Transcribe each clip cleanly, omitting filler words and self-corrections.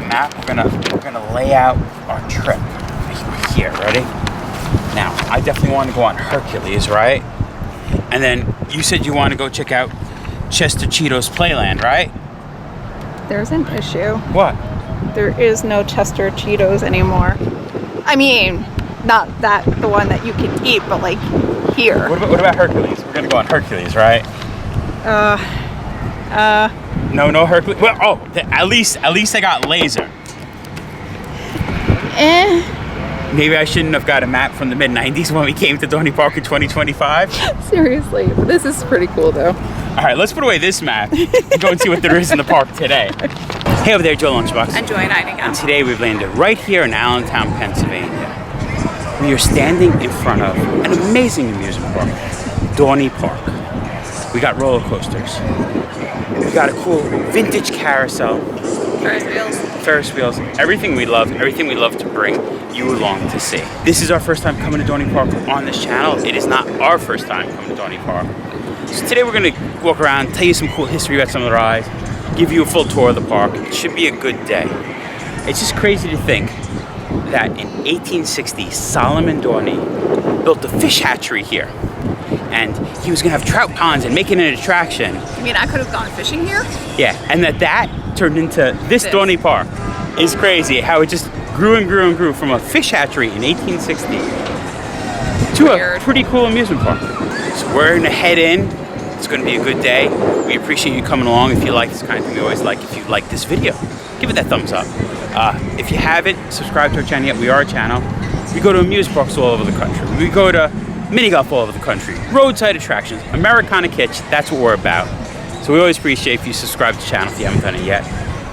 map. We're gonna lay out our trip here. Ready? Now, I definitely want to go on Hercules, right? And then you said you want to go check out Chester Cheeto's Playland, right? There's an issue. What? There is no Chester Cheetos anymore. I mean, not the one that you can eat, but like here. What about Hercules? We're gonna go on Hercules, right? No Hercules. Well, oh, at least I got laser. Maybe I shouldn't have got a map from the mid-90s when we came to Dorney Park in 2025. Seriously, but this is pretty cool though. All right, let's put away this map and go and see what there is in the park today. Hey over there, Joe Lunchbox. Enjoying hiding out. And today we've landed right here in Allentown, Pennsylvania. We are standing in front of an amazing amusement park, Dorney Park. We got roller coasters. We got a cool vintage carousel. Ferris wheels, everything we love to bring you along to see. This is our first time coming to Dorney Park on this channel. It is not our first time coming to Dorney Park. So today we're gonna walk around, tell you some cool history about some of the rides, give you a full tour of the park. It should be a good day. It's just crazy to think that in 1860, Solomon Dorney built a fish hatchery here. And he was gonna have trout ponds and make it an attraction. I mean, I could have gone fishing here? Yeah, and that turned into this Dorney Park. Is crazy how it just grew and grew and grew from a fish hatchery in 1860 to a pretty cool amusement park. So we're gonna head in. It's gonna be a good day. We appreciate you coming along. If you like this kind of thing, we always like if you like this video, give it that thumbs up. If you haven't subscribed to our channel yet, we are a channel. We go to amusement parks all over the country. We go to mini golf all over the country, roadside attractions, Americana kitsch, that's what we're about. So we always appreciate if you subscribe to the channel if you haven't done it yet.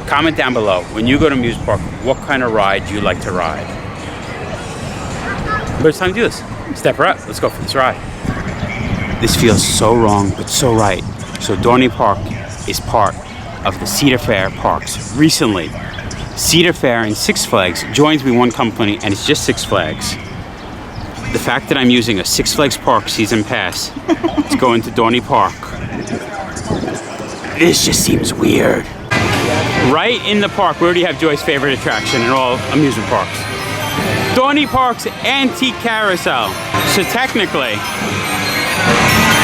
Comment down below, when you go to amusement park, what kind of ride you like to ride. But it's time to do this. Step right up, let's go for this ride. This feels so wrong, but so right. So Dorney Park is part of the Cedar Fair parks. Recently, Cedar Fair and Six Flags joins me one company, and it's just Six Flags. The fact that I'm using a Six Flags Park season pass to go into Dorney Park, this just seems weird. Right in the park, we already have Joy's favorite attraction in all amusement parks. Dorney Park's Antique Carousel. So technically,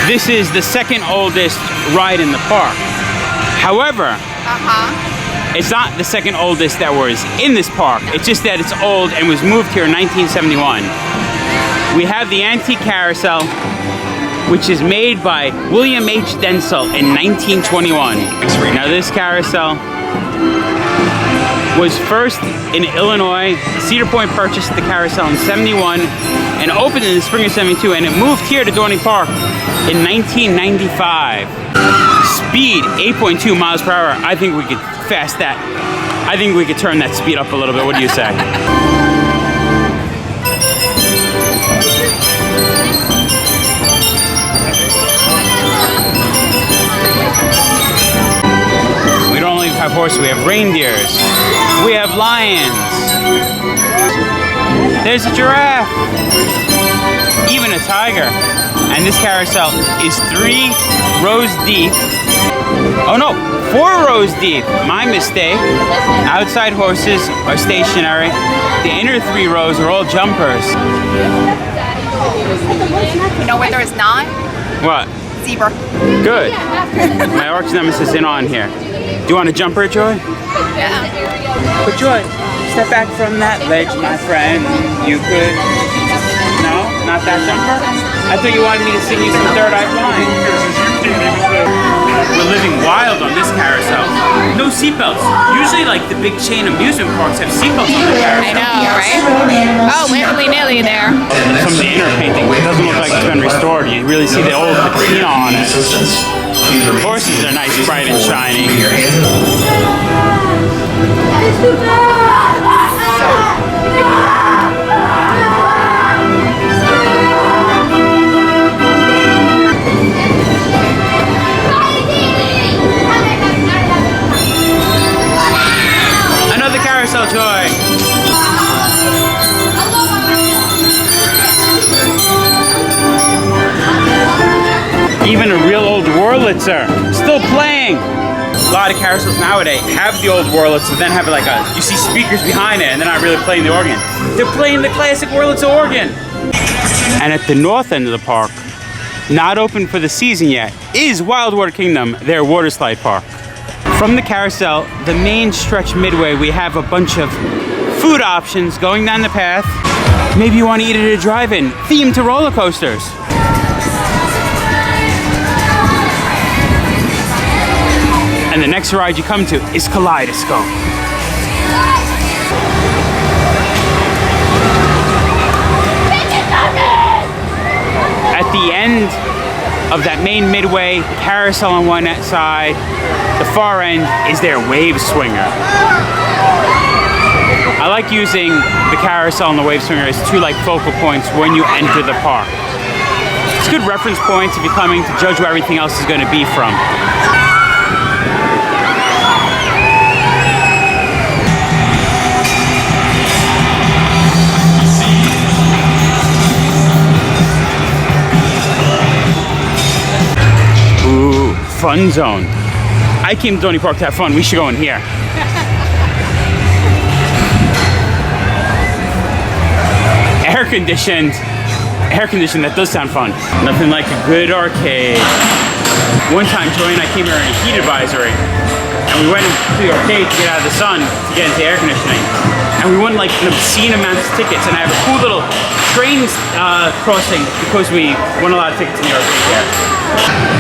this is the second oldest ride in the park. However, it's not the second oldest that was in this park. It's just that it's old and was moved here in 1971. We have the Antique Carousel, which is made by William H. Densel in 1921. Now this carousel was first in Illinois. Cedar Point purchased the carousel in 71 and opened in the spring of 72, and it moved here to Dorney Park in 1995. Speed, 8.2 miles per hour. I think we could fast that. I think we could turn that speed up a little bit. What do you say? Have horses, we have reindeers, we have lions, there's a giraffe, even a tiger. And this carousel is 3 rows deep. Oh no, 4 rows deep, my mistake. Outside horses are stationary. The inner 3 rows are all jumpers. You know where there is not? What? Zebra. Good. My arch nemesis isn't on here. Do you want a jumper, Joy? Yeah. But Joy, step back from that ledge, my friend. You could... No? Not that jumper? I thought you wanted me to sing you some Third Eye Blind. We're living wild on this carousel. No seatbelts. Usually, like, the big chain amusement parks have seatbelts on the carousel. I know, right? Oh, we're nearly there. Some of the inner painting, it doesn't look like it's been restored. You really see the old patina on it. Horses are nice, bright and shiny. Another carousel toy. Even a real old Wurlitzer, still playing. A lot of carousels nowadays have the old Wurlitz, but then have like you see speakers behind it, and they're not really playing the organ. They're playing the classic Wurlitz organ. And at the north end of the park, not open for the season yet, is Wildwater Kingdom, their water slide park. From the carousel, the main stretch Midway, we have a bunch of food options going down the path. Maybe you want to eat at a drive-in, themed to roller coasters. And the next ride you come to is Kaleidoscope. At the end of that main Midway, carousel on one side, the far end is their wave swinger. I like using the carousel and the wave swinger as two like focal points when you enter the park. It's good reference points if you're coming to judge where everything else is going to be from. Ooh, fun zone. I came to Dorney Park to have fun. We should go in here. Air conditioned, that does sound fun. Nothing like a good arcade. One time, Joy and I came here in a heat advisory, and we went to the arcade to get out of the sun to get into air conditioning. And we won like an obscene amount of tickets, and I have a cool little train crossing because we won a lot of tickets in the arcade there.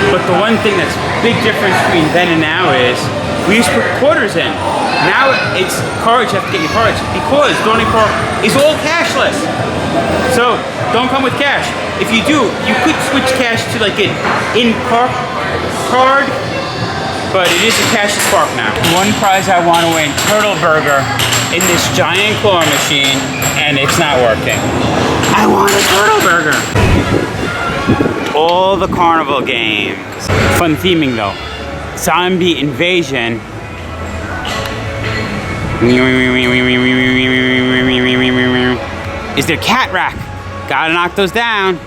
But the one thing that's a big difference between then and now is we used to put quarters in. Now it's cards, you have to get your cards because Dorney Park is all cashless. So don't come with cash. If you do, you could switch cash to like an in-park card, but it is a cashless park now. One prize I want to win, Turtle Burger in this giant claw machine, and it's not working. I want a Turtle Burger. All the carnival games. Fun theming though. Zombie invasion. Is there cat rack? Gotta knock those down.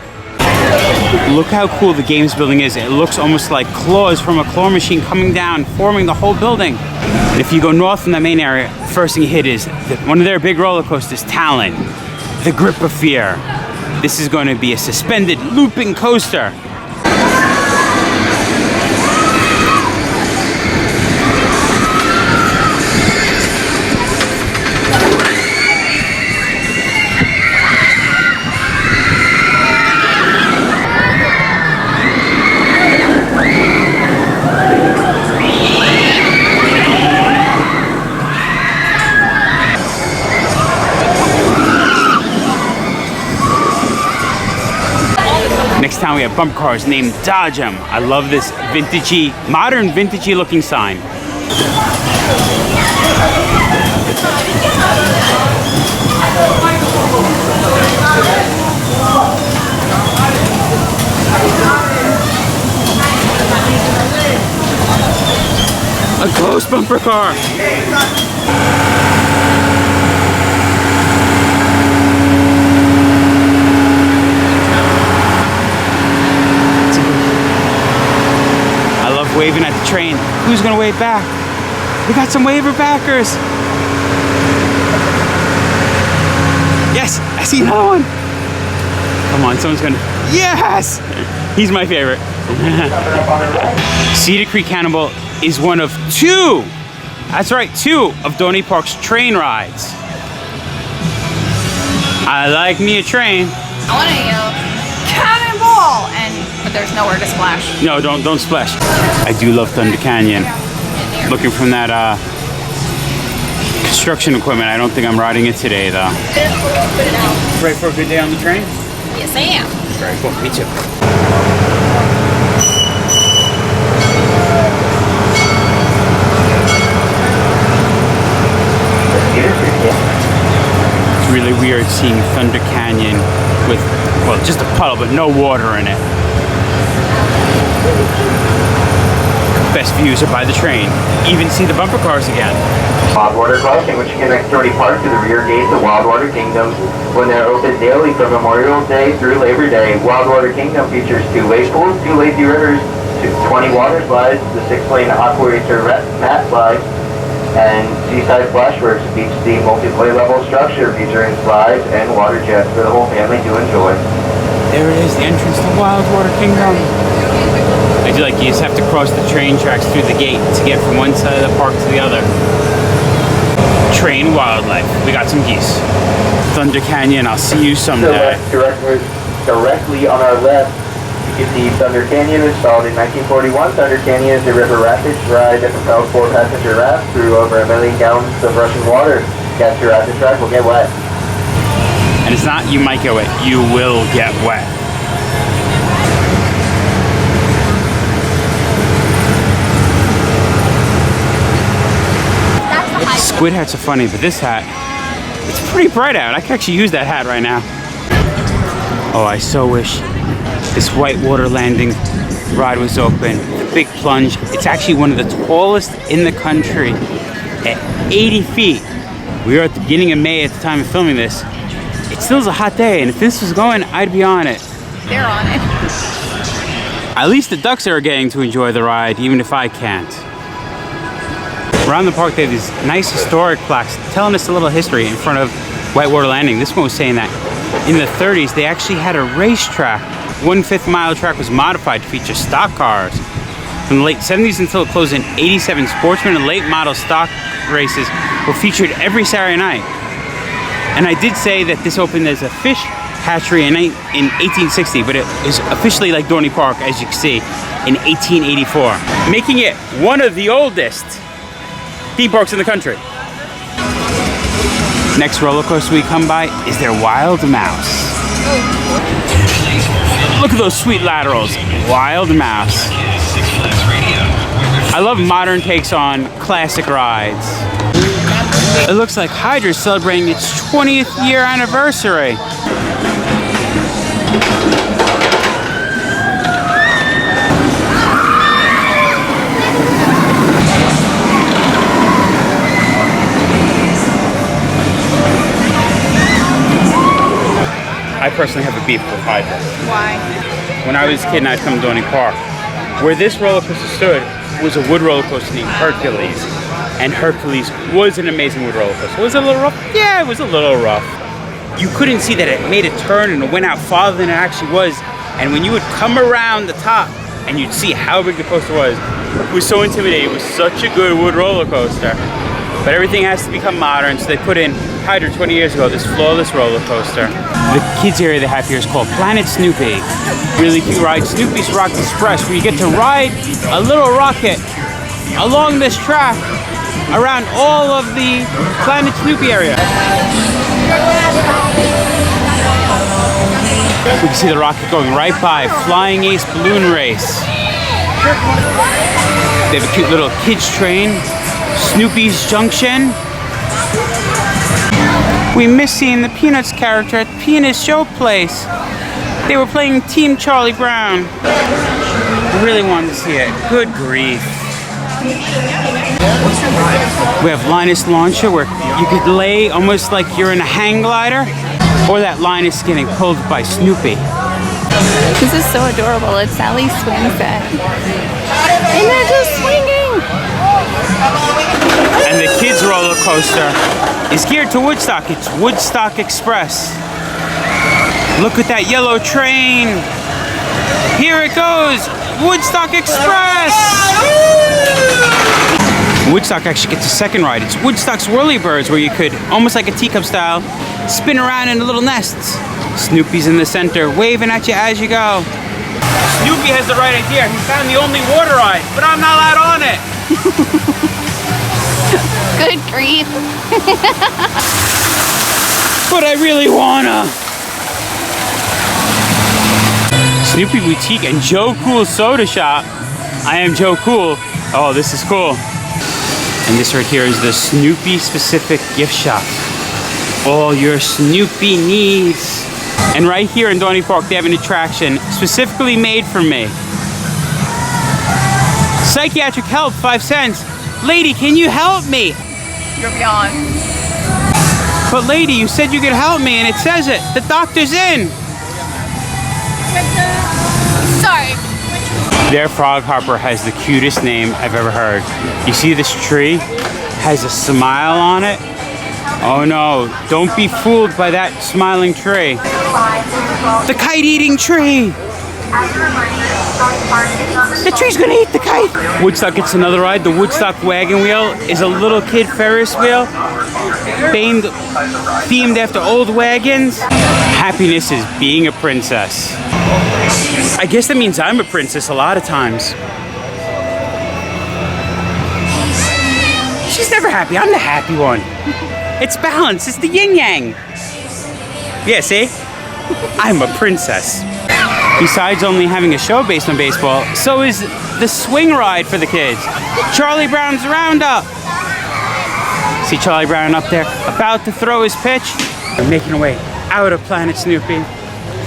Look how cool the games building is. It looks almost like claws from a claw machine coming down, forming the whole building. And if you go north from the main area, first thing you hit is one of their big roller coasters, Talon, the Grip of Fear. This is going to be a suspended looping coaster. Next time we have bumper cars named Dodge 'em. I love this vintagey, modern vintagey looking sign. A ghost bumper car. Waving at the train. Who's gonna wave back? We got some waiver backers. Yes, I see that one. Come on, someone's gonna. Yes! He's my favorite. Cedar Creek Cannonball is one of two. That's right, two of Dorney Park's train rides. I like me a train. I want to yell, cannonball! But there's nowhere to splash. No, don't splash. I do love Thunder Canyon. Looking from that construction equipment, I don't think I'm riding it today though. Ready for a good day on the train? Yes, I am. Very cool, me too. It's really weird seeing Thunder Canyon with, well, just a puddle, but no water in it. Best views are by the train. Even see the bumper cars again. Wildwater Crossing, which connects Dorney Park to the rear gates of Wildwater Kingdom. When they're open daily from Memorial Day through Labor Day, Wildwater Kingdom features 2 wave pools, 2 lazy rivers, 20 water slides, the 6-lane aquator mat slide, and seaside splashworks features the multiplayer level structure featuring slides and water jets for the whole family to enjoy. There it is, the entrance to Wildwater Kingdom. I do like you just have to cross the train tracks through the gate to get from one side of the park to the other. Train wildlife. We got some geese. Thunder Canyon, I'll see you someday. Directly on our left, you can see Thunder Canyon, installed in 1941. Thunder Canyon is a river rapids ride that propels 4-passenger rafts through over 1 million gallons of rushing water. Guests who ride the track will get wet. And it's not you might get wet, you will get wet. Squid hats are funny, but this hat, it's pretty bright out. I can actually use that hat right now. Oh, I so wish this whitewater landing ride was open. The big plunge. It's actually one of the tallest in the country at 80 feet. We were at the beginning of May at the time of filming this. It still is a hot day, and if this was going, I'd be on it. They're on it. At least the ducks are getting to enjoy the ride, even if I can't. Around the park, they have these nice historic plaques telling us a little history in front of Whitewater Landing. This one was saying that in the 30s, they actually had a racetrack. 1/5 mile track was modified to feature stock cars. From the late 70s until it closed in 87, sportsman and late model stock races were featured every Saturday night. And I did say that this opened as a fish hatchery in 1860, but it is officially like Dorney Park, as you can see, in 1884, making it one of the oldest theme parks in the country. Next roller coaster we come by is their Wild Mouse. Look at those sweet laterals. Wild Mouse. I love modern takes on classic rides. It looks like Hydra is celebrating its 20th year anniversary. I personally have a beef with Hydra. Why? When I was a kid and I'd come to Dorney Park, where this roller coaster stood was a wood roller coaster named Hercules. And Hercules was an amazing wood roller coaster. Was it a little rough? Yeah, it was a little rough. You couldn't see that it made a turn and it went out farther than it actually was. And when you would come around the top and you'd see how big the coaster was, it was so intimidating. It was such a good wood roller coaster. But everything has to become modern, so they put in Hydra 20 years ago, this flawless roller coaster. The kids area they have here is called Planet Snoopy. Really cute ride, Snoopy's Rock Express, where you get to ride a little rocket along this track around all of the Planet Snoopy area. We can see the rocket going right by, Flying Ace Balloon Race. They have a cute little kids train, Snoopy's Junction. We missed seeing the Peanuts character at the Peanuts show place. They were playing Team Charlie Brown. I really wanted to see it. Good grief. We have Linus Launcher, where you could lay almost like you're in a hang glider, or that Linus getting pulled by Snoopy. This is so adorable. It's Sally's swing set. And they're just swinging! And the kids roller coaster is geared to Woodstock. It's Woodstock Express. Look at that yellow train. Here it goes, Woodstock Express. Woodstock actually gets a second ride. It's Woodstock's Whirlybirds, where you could, almost like a teacup style, spin around in little nests. Snoopy's in the center, waving at you as you go. Snoopy has the right idea. He found the only water ride, but I'm not allowed on it. Good grief. But I really wanna. Snoopy Boutique and Joe Cool Soda Shop. I am Joe Cool. Oh, this is cool. And this right here is the Snoopy specific gift shop. All your Snoopy needs. And right here in Dorney Park, they have an attraction specifically made for me. Psychiatric help, 5 cents. Lady, can you help me? You're beyond. But lady, you said you could help me, and it says it. The doctor's in. Sorry. Their frog hopper has the cutest name I've ever heard. You see this tree? Has a smile on it. Oh no, don't be fooled by that smiling tree. The kite-eating tree! The tree's gonna eat the kite! Woodstock gets another ride. The Woodstock wagon wheel is a little kid Ferris wheel themed after old wagons. Happiness is being a princess. I guess that means I'm a princess a lot of times. She's never happy. I'm the happy one. It's balance. It's the yin-yang. Yeah, see? I'm a princess. Besides only having a show based on baseball, so is the swing ride for the kids. Charlie Brown's Roundup. See Charlie Brown up there, about to throw his pitch. We're making our way out of Planet Snoopy,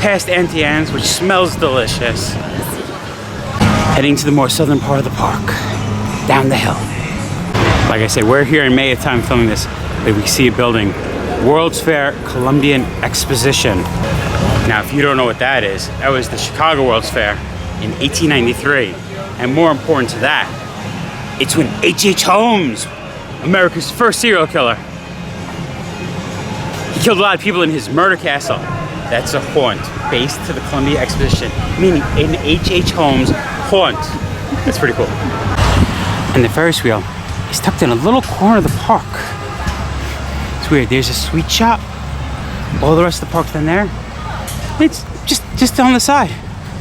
past Auntie Anne's, which smells delicious. Heading to the more southern part of the park, down the hill. Like I said, we're here in May at time filming this. We see a building, World's Fair Columbian Exposition. Now, if you don't know what that is, that was the Chicago World's Fair in 1893. And more important to that, it's when H.H. Holmes, America's first serial killer, he killed a lot of people in his murder castle. That's a haunt, based to the Columbia Exposition, meaning an H.H. Holmes haunt. That's pretty cool. And the Ferris wheel is tucked in a little corner of the park. It's weird, there's a sweet shop. All the rest of the park's down there. It's just on the side,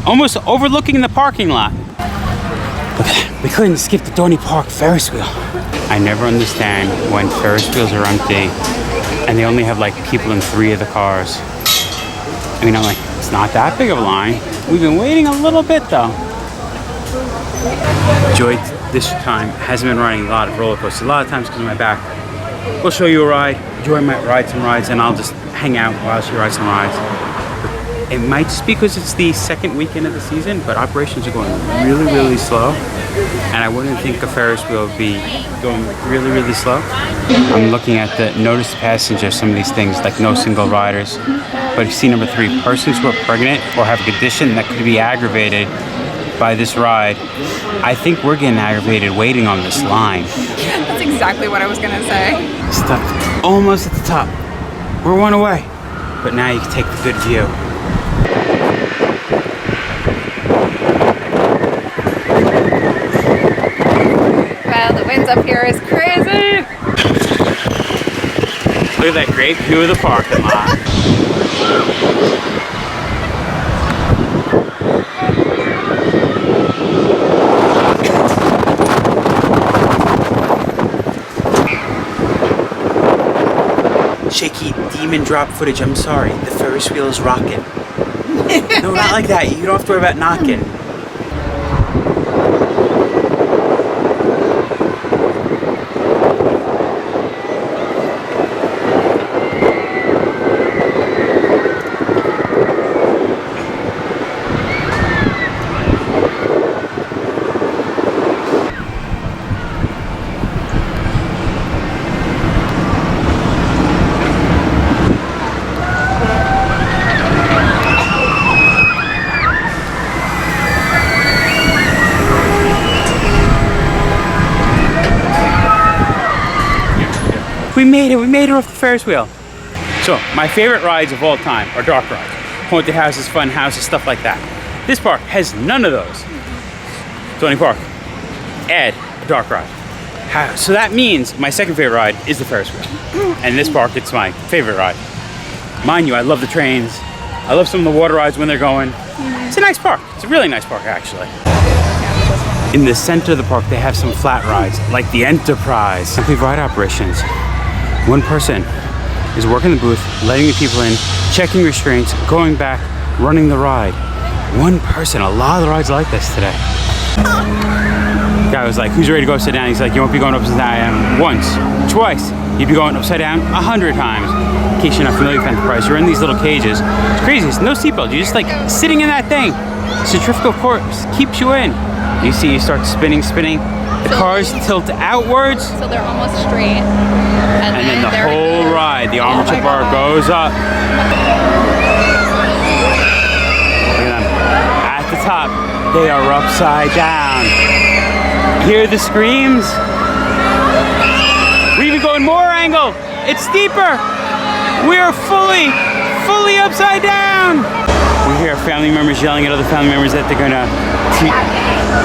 almost overlooking the parking lot. Okay, we couldn't skip the Dorney Park Ferris wheel. I never understand when Ferris wheels are empty and they only have like people in 3 of the cars. I mean, I'm like, it's not that big of a line. We've been waiting a little bit though. Joy this time hasn't been riding a lot of roller coasters. A lot of times because of my back. We'll show you a ride. Joy might ride some rides and I'll just hang out while she rides some rides. It might just be because it's the second weekend of the season, but operations are going really, really slow. And I wouldn't think a Ferris wheel would be going really, really slow. I'm looking at the notice to passengers, some of these things, like no single riders. But you see number 3, persons who are pregnant or have a condition that could be aggravated by this ride. I think we're getting aggravated waiting on this line. That's exactly what I was gonna say. Stuck almost at the top. We're one away. But now you can take the good view. Wow, the winds up here is crazy. Look at that great view of the parking lot. Shaky demon drop footage. I'm sorry, the Ferris wheel is rocking. No, not like that. You don't have to worry about knocking. We made it off the Ferris wheel. So, my favorite rides of all time are dark rides. Haunted houses, fun houses, stuff like that. This park has none of those. Dorney Park, add a dark ride. So that means my second favorite ride is the Ferris wheel. And this park, it's my favorite ride. Mind you, I love the trains. I love some of the water rides when they're going. It's a nice park. It's a really nice park, actually. In the center of the park, they have some flat rides, like the Enterprise. Complete ride operations. One person is working the booth, letting the people in, checking restraints, going back, running the ride. One person. A lot of the rides are like this today. Guy was like, who's ready to go upside down? He's like, you won't be going upside down once, twice. You'd be going upside down 100 times. In case you're not familiar with Enterprise, you're in these little cages. It's crazy. It's no seatbelt. You're just like sitting in that thing. Centrifugal force keeps you in. You see, you start spinning. The cars tilt outwards. So they're almost straight. And then the whole ride, the armature bar goes up. Look at them. At the top, They are upside down. Hear the screams? We're even going more angle. It's steeper. We are fully upside down. We hear family members yelling at other family members that they're gonna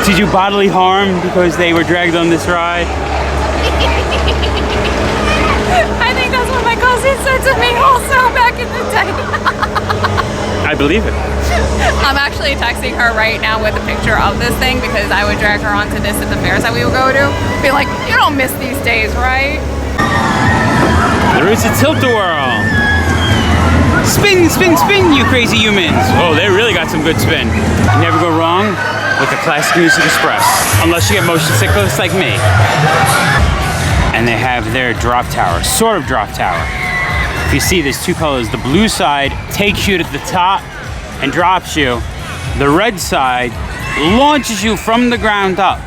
do bodily harm because they were dragged on this ride. I think that's what my cousin said to me also back in the day. I believe it. I'm actually texting her right now with a picture of this thing because I would drag her onto this at the fairs that we would go to. Be like, you don't miss these days, right? There is a tilt-a-whirl. Spin, spin, spin, you crazy humans. Oh, they really got some good spin. You never go wrong with the Classic Music Express, unless you get motion sickness like me. And they have their drop tower, sort of drop tower. If you see, there's two colors. The blue side takes you to the top and drops you. The red side launches you from the ground up.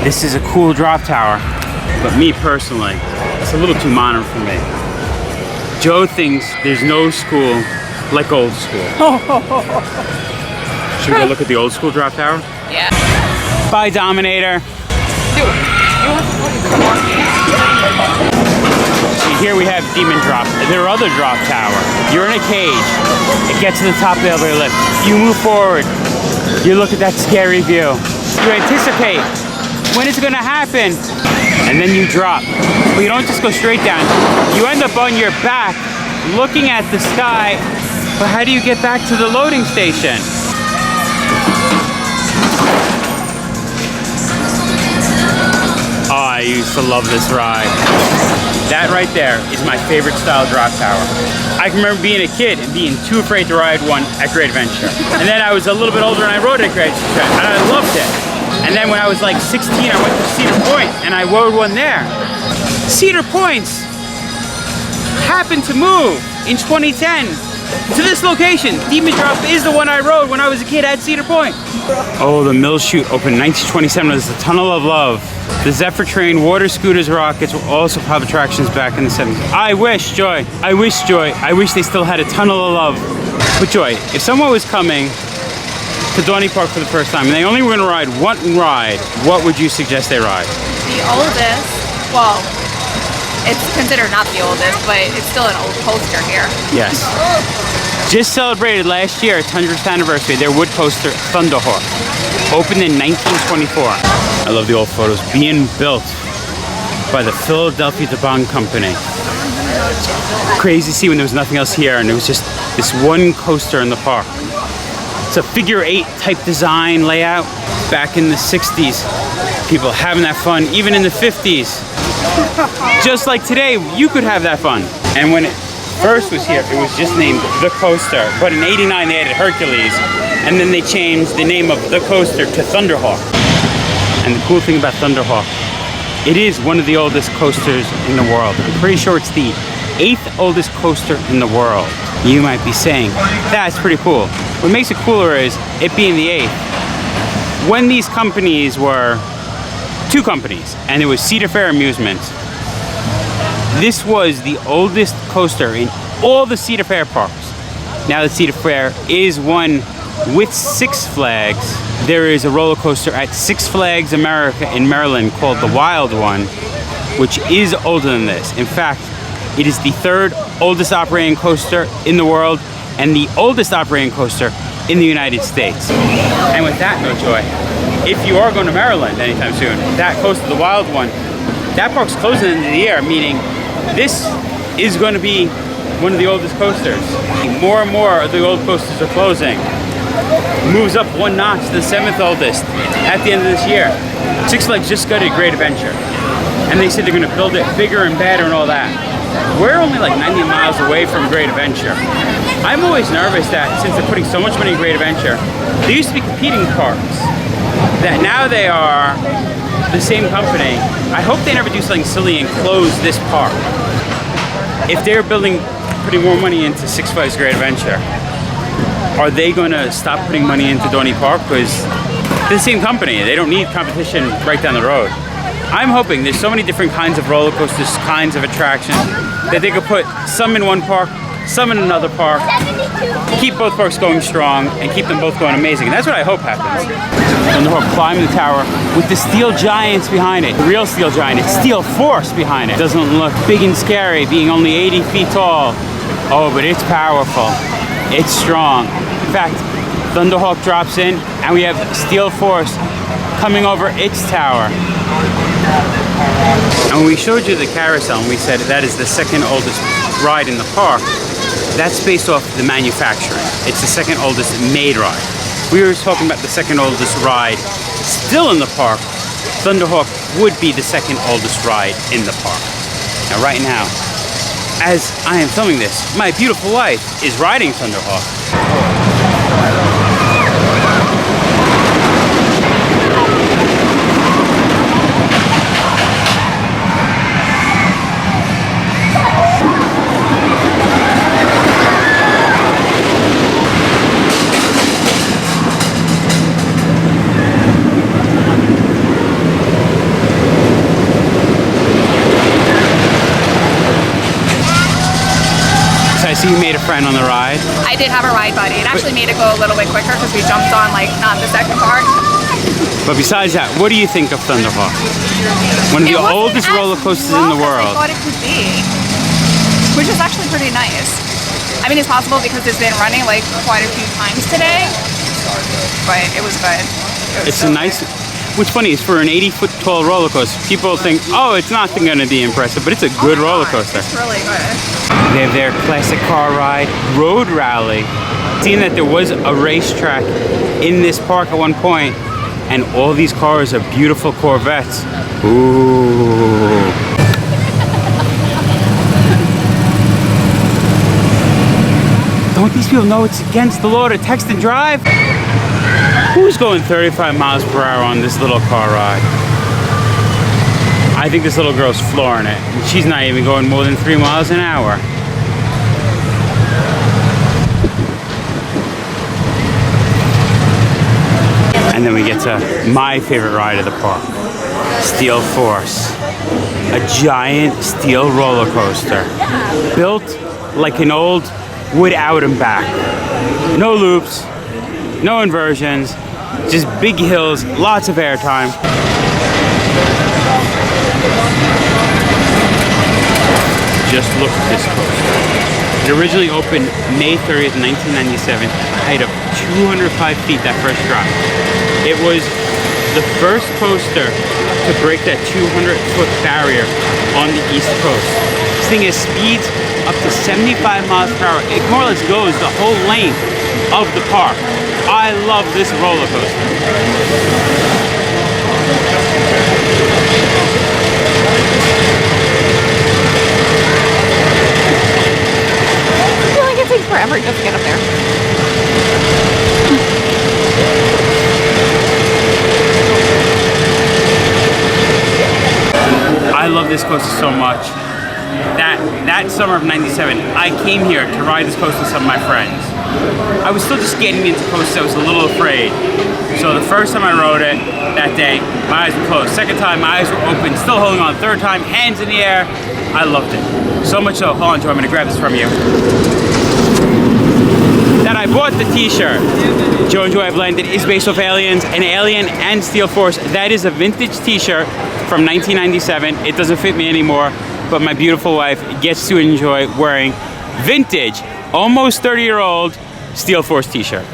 This is a cool drop tower, but me personally, it's a little too modern for me. Joe thinks there's no school like old school. Should we go look at the old school drop tower? Yeah. Bye, Dominator. Here we have Demon Drop, their other drop tower. You're in a cage. It gets to the top of the elevator lift. You move forward. You look at that scary view. You anticipate when it's gonna happen. And then you drop. But you don't just go straight down. You end up on your back, looking at the sky. But how do you get back to the loading station? Oh, I used to love this ride. That right there is my favorite style drop tower. I can remember being a kid and being too afraid to ride one at Great Adventure. And then I was a little bit older and I rode it at Great Adventure, and I loved it. And then when I was like 16, I went to Cedar Point and I rode one there. Cedar Points happened to move in 2010 to this location. Demon Drop is the one I rode when I was a kid at Cedar Point. Oh, the mill chute opened in 1927 as the Tunnel of Love. The Zephyr train, water scooters, rockets were also pop attractions back in the 70s. I wish, Joy, I wish they still had a Tunnel of Love. But Joy, if someone was coming to Dorney Park for the first time and they only were gonna ride one ride, what would you suggest they ride? The oldest, well, it's considered not the oldest, but it's still an old coaster here. Yes. Just celebrated last year, its 100th anniversary, their wood coaster, Thunderhawk. Opened in 1924. I love the old photos. Being built by the Philadelphia Toboggan Company. Crazy to see when there was nothing else here and it was just this one coaster in the park. It's a figure 8 type design layout. Back in the 60s, people having that fun, even in the 50s. Just like today, you could have that fun. And when it first was here, it was just named The Coaster. But in '89, they added Hercules. And then they changed the name of The Coaster to Thunderhawk. And the cool thing about Thunderhawk, it is one of the oldest coasters in the world. I'm pretty sure it's the 8th oldest coaster in the world. You might be saying, that's pretty cool. What makes it cooler is it being the 8th. When these companies were two companies, and it was Cedar Fair Amusement. This was the oldest coaster in all the Cedar Fair parks. Now that Cedar Fair is one with Six Flags, there is a roller coaster at Six Flags America in Maryland called the Wild One, which is older than this. In fact, it is the 3rd oldest operating coaster in the world and the oldest operating coaster in the United States. And with that note, Joy, if you are going to Maryland anytime soon, that coaster, the Wild One, that park's closing at the end of the year, meaning this is going to be one of the oldest coasters. More and more of the old coasters are closing. Moves up one notch to the 7th oldest at the end of this year. Six Flags just got a Great Adventure. And they said they're going to build it bigger and better and all that. We're only like 90 miles away from Great Adventure. I'm always nervous that since they're putting so much money in Great Adventure, they used to be competing parks. That now they are the same company. I hope they never do something silly and close this park. If they're putting more money into Six Flags Great Adventure, are they going to stop putting money into Dorney Park? Because they're the same company. They don't need competition right down the road. I'm hoping there's so many different kinds of roller coasters, kinds of attractions, that they could put some in one park, some in another park. keep both parks going strong and keep them both going amazing. And that's what I hope happens. Thunderhawk climbed the tower with the steel giants behind it. The real steel giant, it's steel force behind it. Doesn't look big and scary, being only 80 feet tall. Oh, but it's powerful. It's strong. In fact, Thunderhawk drops in and we have steel force coming over its tower. And when we showed you the carousel and we said that is the second oldest ride in the park, that's based off the manufacturing. It's the second oldest made ride. We were talking about the second oldest ride still in the park. Thunderhawk would be the second oldest ride in the park. Now right now, as I am filming this, my beautiful wife is riding Thunderhawk. I see you made a friend on the ride. I did have a ride buddy. It actually made it go a little bit quicker because we jumped on like not the second part. But besides that, what do you think of Thunderhawk? One of the oldest roller coasters in the world. I thought it could be, which is actually pretty nice. I mean, it's possible because it's been running like quite a few times today, but it was good. It's a nice. What's funny is for an 80-foot tall roller coaster, people think, oh, it's not going to be impressive, but it's a good roller coaster. It's really good. They have their classic car ride, road rally. Seeing that there was a racetrack in this park at one point, and all these cars are beautiful Corvettes. Ooh. Don't these people know it's against the law to text and drive? Who's going 35 miles per hour on this little car ride? I think this little girl's flooring it. She's not even going more than 3 miles an hour. And then we get to my favorite ride of the park, Steel Force. A giant steel roller coaster built like an old wood out and back. No loops, no inversions, just big hills, lots of airtime. Just look at this coaster. It originally opened May 30th, 1997, at a height of 205 feet that first drop. It was the first coaster to break that 200-foot barrier on the East Coast. This thing has speeds up to 75 miles per hour. It more or less goes the whole length of the park. I love this roller coaster. I feel like it takes forever just to get up there. I love this coaster so much. That summer of '97, I came here to ride this coaster with some of my friends. I was still just getting into coasters. I was a little afraid. So the first time I rode it that day, my eyes were closed. Second time, my eyes were open, still holding on. Third time, hands in the air. I loved it. So much so, hold on, Joe, I'm gonna grab this from you. That I bought the t-shirt. Joe and Joy Have Landed is based off Aliens, and Alien and Steel Force. That is a vintage t-shirt from 1997. It doesn't fit me anymore, but my beautiful wife gets to enjoy wearing vintage, almost 30-year-old Steel Force t-shirt.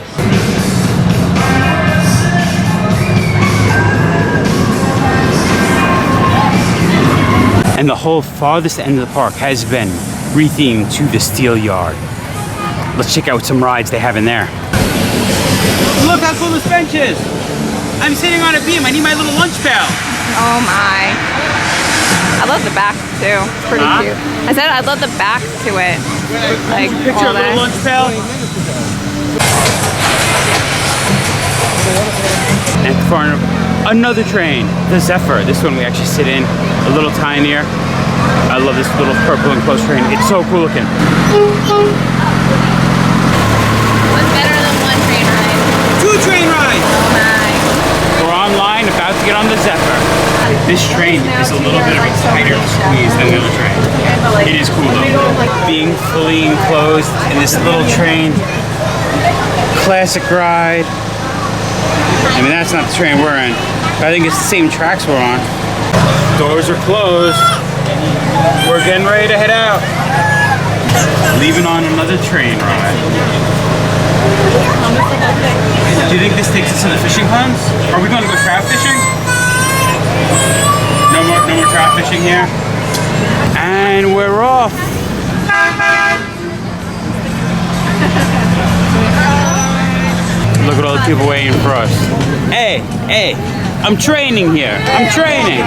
And the whole farthest end of the park has been rethemed to the Steel Yard. Let's check out some rides they have in there. Look how cool this bench is! I'm sitting on a beam. I need my little lunch pail. Oh my. I love the back too. It's pretty cute. I said I love the back to it. Like Picture a little lunch pail. And for another train, the Zephyr. This one we actually sit in, a little tinier. I love this little purple enclosed train. It's so cool looking. What's better than one train ride? 2 train rides! Oh my. We're online, about to get on the Zephyr. This train is a little bit of a tighter squeeze than the other train. It is cool though. Being fully enclosed in this little train, Classic ride. I mean, that's not the train we're in, but I think it's the same tracks we're on. Doors are closed. We're getting ready to head out. Leaving on another train ride. Do you think this takes us to the fishing ponds? Are we going to go trout fishing? No more trout fishing here. And we're off. Look at all the people waiting for us. Hey, I'm training here. I'm training. Oh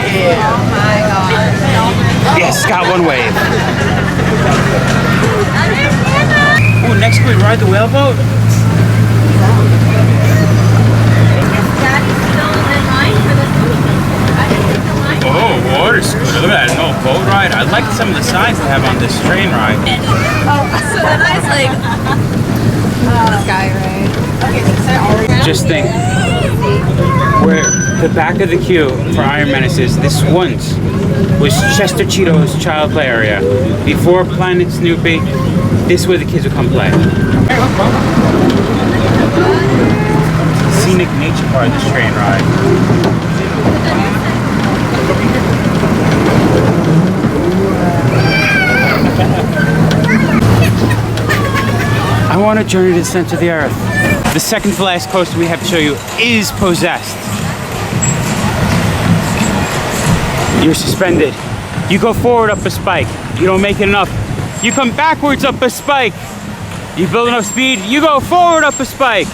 my god. Yes, got one wave. Oh, next we ride the whaleboat. Oh, water scooter. Look at that. No boat ride. I like some of the signs they have on this train ride. Oh, so the nice like sky ride. Just think, where the back of the queue for Iron Menace is, this once was Chester Cheeto's child play area. Before Planet Snoopy, this is where the kids would come play. Scenic nature part of this train ride. I want to journey to the center of the earth. The second to last coaster we have to show you is Possessed. You're suspended. You go forward up a spike. You don't make it enough. You come backwards up a spike. You build enough speed. You go forward up a spike.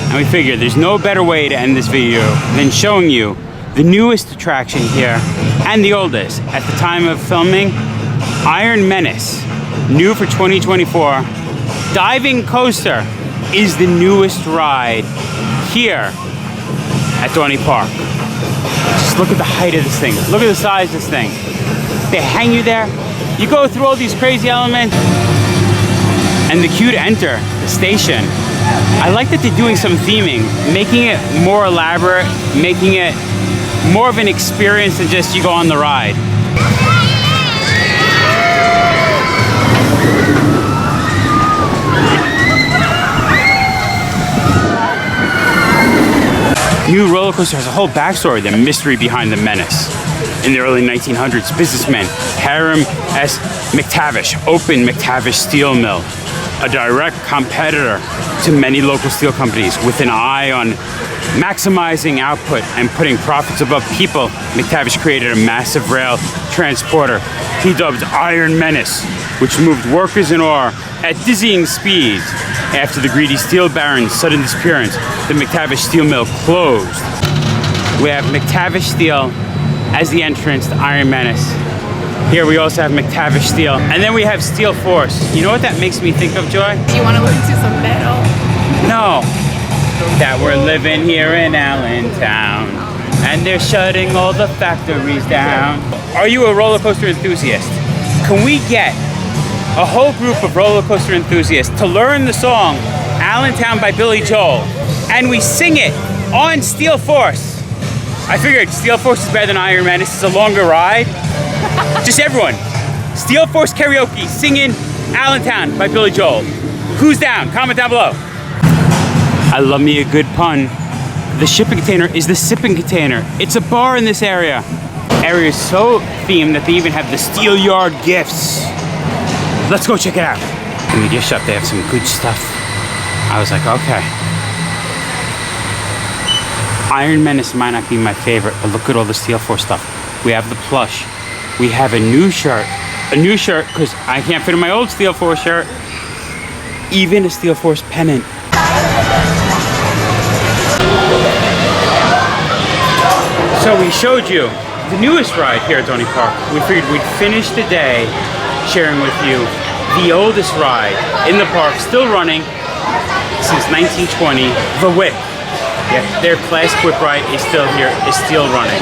And we figured there's no better way to end this video than showing you the newest attraction here and the oldest. At the time of filming, Iron Menace, new for 2024, diving coaster is the newest ride here at Dorney Park. Just look at the height of this thing. Look at the size of this thing. They hang you there. You go through all these crazy elements, and the queue to enter the station. I like that they're doing some theming, making it more elaborate, making it more of an experience than just you go on the ride. New roller coaster has a whole backstory, the mystery behind the Menace. In the early 1900s, businessman Hiram S. McTavish opened McTavish Steel Mill, a direct competitor to many local steel companies. With an eye on maximizing output and putting profits above people, McTavish created a massive rail transporter he dubbed Iron Menace, which moved workers and ore at dizzying speeds. After the greedy steel baron's sudden disappearance, the McTavish Steel Mill closed. We have McTavish Steel as the entrance to Iron Menace. Here we also have McTavish Steel, and then we have Steel Force. You know what that makes me think of, Joy? Do you want to listen to some metal? No. That we're living here in Allentown, and they're shutting all the factories down. Are you a roller coaster enthusiast? Can we get a whole group of roller coaster enthusiasts to learn the song Allentown by Billy Joel, and we sing it on Steel Force? I figured Steel Force is better than Iron Menace. It's a longer ride. Just everyone, Steel Force karaoke, singing Allentown by Billy Joel. Who's down? Comment down below. I love me a good pun. The shipping container is the sipping container. It's a bar in this area. Area is so themed that they even have the Steel Yard gifts. Let's go check it out. In the gift shop, they have some good stuff. I was like, okay. Iron Menace might not be my favorite, but look at all the Steel Force stuff. We have the plush. We have a new shirt. A new shirt, because I can't fit in my old Steel Force shirt. Even a Steel Force pennant. So we showed you the newest ride here at Dorney Park. We figured we'd finish the day sharing with you the oldest ride in the park, still running since 1920, the Whip. Yeah, their classic whip ride is still here, is still running.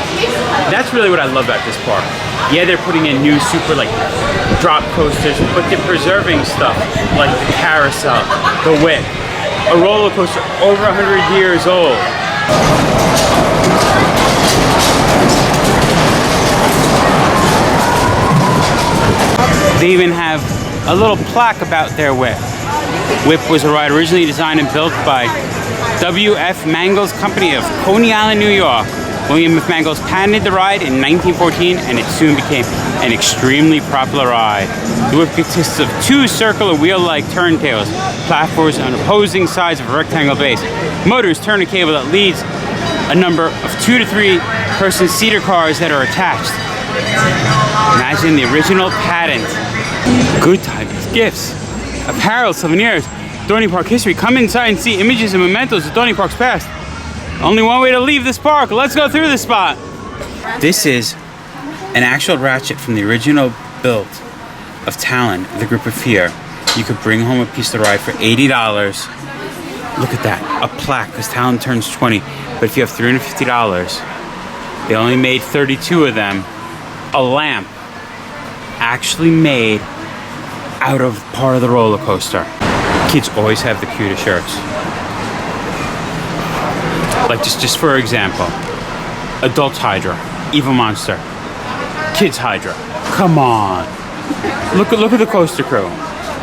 That's really what I love about this park. Yeah, they're putting in new super like drop coasters, but they're preserving stuff like the carousel, the whip, a roller coaster over 100 years old. They even have a little plaque about their whip. Whip was a ride originally designed and built by W.F. Mangles Company of Coney Island, New York. William F. Mangles patented the ride in 1914, and it soon became an extremely popular ride. The whip consists of two circular wheel-like turntables, platforms on opposing sides of a rectangle base. Motors turn a cable that leads a number of 2 to 3 person seater cars that are attached. Imagine the original patent. Good times, gifts, apparel, souvenirs, Dorney Park history. Come inside and see images and mementos of Dorney Park's past. Only one way to leave this park. Let's go through this spot. This is an actual ratchet from the original build of Talon, the group of Fear. You could bring home a piece of the ride for $80. Look at that, a plaque, because Talon turns 20. But if you have $350, they only made 32 of them. A lamp actually made out of part of the roller coaster. Kids always have the cutest shirts. Like just for example, adults Hydra, evil monster. Kids Hydra, come on. Look at the coaster crew.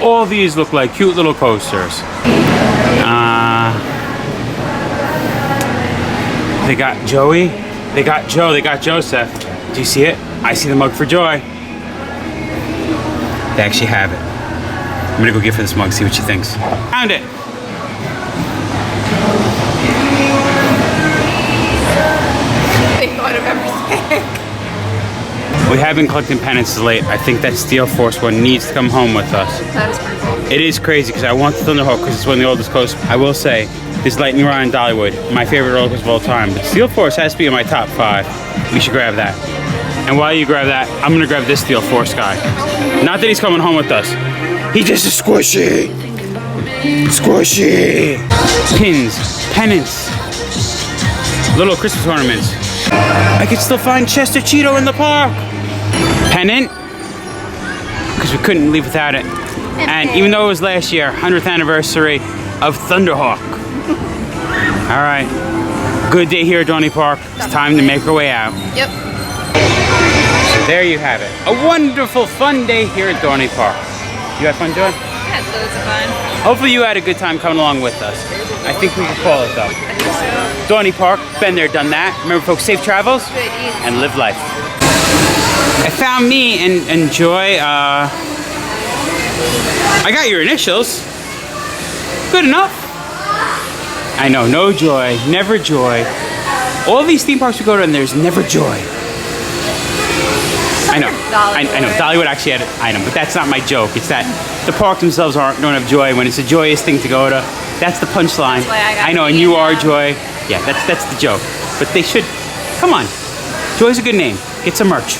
All these look like cute little coasters. They got Joey, they got Joe, they got Joseph. Do you see it? I see the mug for Joy. They actually have it. I'm gonna go give her this mug, see what she thinks. Found it. They thought of everything. We have been collecting penances late. I think that Steel Force one needs to come home with us. That is pretty cool. It is crazy because I want the Thunderhawk because it's one of the oldest coasters. I will say, this Lightning Ride in Dollywood, my favorite roller coaster of all time. But Steel Force has to be in my top 5. We should grab that. And while you grab that, I'm gonna grab this Steel Force guy. Not that he's coming home with us. He's just a squishy. Squishy. Pins, pennants, little Christmas ornaments. I could still find Chester Cheeto in the park. Pennant, because we couldn't leave without it. And even though it was last year, 100th anniversary of Thunderhawk. All right, good day here at Dorney Park. It's time to make our way out. Yep. So there you have it. A wonderful, fun day here at Dorney Park. You had fun, Joy? I had loads of fun. Hopefully you had a good time coming along with us. I think we can call it though. I think so. Dorney Park, been there, done that. Remember folks, safe travels Good eats. and live life. I found me and Joy, I got your initials. Good enough. I know, no Joy, never Joy. All these theme parks we go to and there's never Joy. I know, I know, Dollywood actually had an item, but that's not my joke. It's that the parks themselves don't have joy when it's a joyous thing to go to. That's the punchline. I know, and you are Joy. Yeah, that's the joke. But they should, come on. Joy's a good name. Get some merch.